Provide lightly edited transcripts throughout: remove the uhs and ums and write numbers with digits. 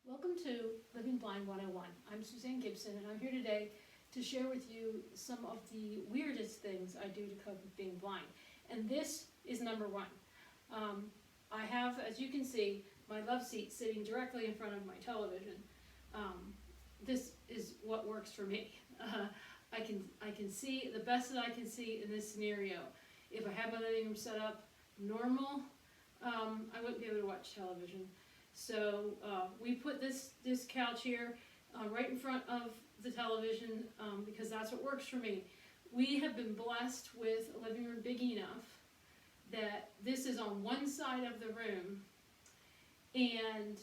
Welcome to Living Blind 101. I'm Suzanne Gibson, and I'm here today to share with you some of the weirdest things I do to cope with being blind. And this is number one. I have, as you can see, my love seat sitting directly in front of my television. This is what works for me. I can see the best that I can see in this scenario. If I have my living room set up normal, I wouldn't be able to watch television. So we put this couch here right in front of the television because that's what works for me. We have been blessed with a living room big enough that this is on one side of the room and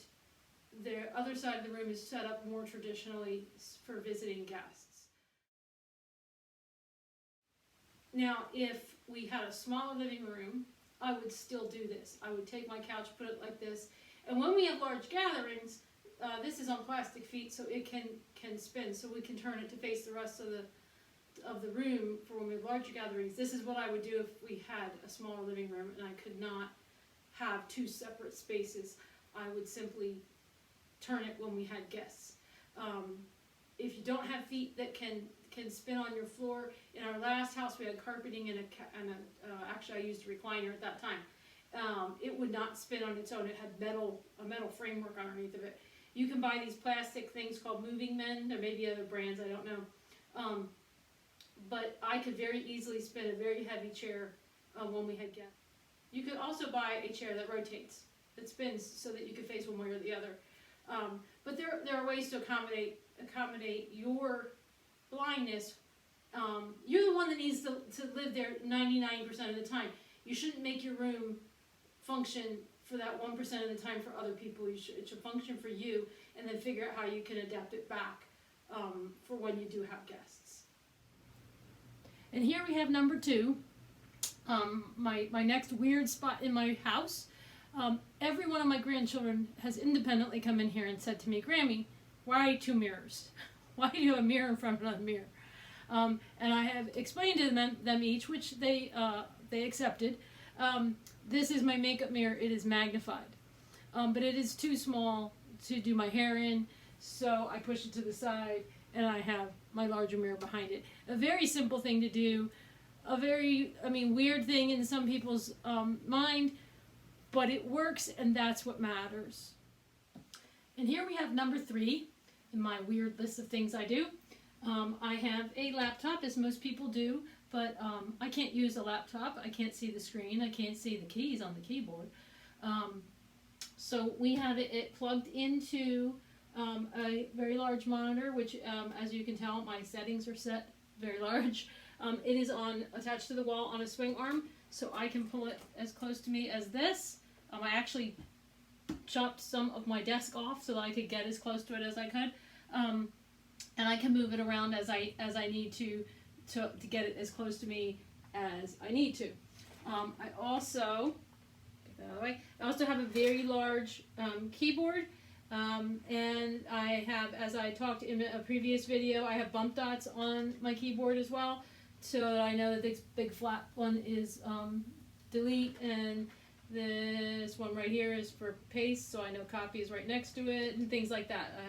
the other side of the room is set up more traditionally for visiting guests. Now, if we had a smaller living room, I would still do this. I would take my couch, put it like this, and when we have large gatherings, this is on plastic feet, so it can spin, so we can turn it to face the rest of the room for when we have larger gatherings. This is what I would do if we had a smaller living room and I could not have two separate spaces. I would simply turn it when we had guests. If you don't have feet that can spin on your floor, in our last house we had carpeting and actually I used a recliner at that time. It would not spin on its own. It had a metal framework underneath of it. You can buy these plastic things called moving men. There may be other brands, I don't know. But I could very easily spin a very heavy chair when we had guests. You could also buy a chair that rotates, that spins so that you can face one way or the other. But there are ways to accommodate your blindness. You're the one that needs to live there 99% of the time. You shouldn't make your room function for that 1% of the time for other people. It should function for you, and then figure out how you can adapt it back for when you do have guests. And here we have number two, my next weird spot in my house. Every one of my grandchildren has independently come in here and said to me, "Grammy, why two mirrors? Why do you have a mirror in front of another mirror?" And I have explained to them each, which they accepted. This is my makeup mirror. It is magnified, but it is too small to do my hair in, so I push it to the side and I have my larger mirror behind it. A very simple thing to do, weird thing in some people's mind, but it works, and that's what matters. And here we have number three in my weird list of things I do. I have a laptop, as most people do, but I can't use a laptop. I can't see the screen. I can't see the keys on the keyboard. So we have it plugged into a very large monitor, which, as you can tell, my settings are set very large. It is attached to the wall on a swing arm, so I can pull it as close to me as this. I actually chopped some of my desk off so that I could get as close to it as I could. And I can move it around as I need to get it as close to me as I need to. I also have a very large keyboard, and I have, as I talked in a previous video, I have bump dots on my keyboard as well, so that I know that this big flat one is delete, and this one right here is for paste, so I know copy is right next to it, and things like that.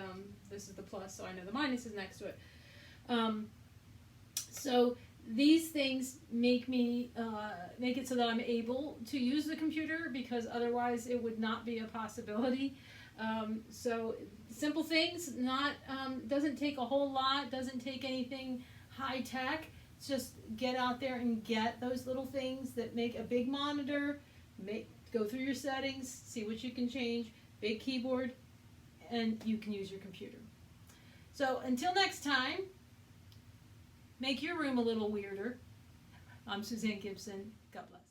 This is the plus, so I know the minus is next to it. So these things make it so that I'm able to use the computer, because otherwise it would not be a possibility. So simple things, doesn't take a whole lot, doesn't take anything high tech. Just get out there and get those little things that make a big monitor. Go through your settings, see what you can change, big keyboard, and you can use your computer. So until next time, make your room a little weirder. I'm Suzanne Gibson. God bless.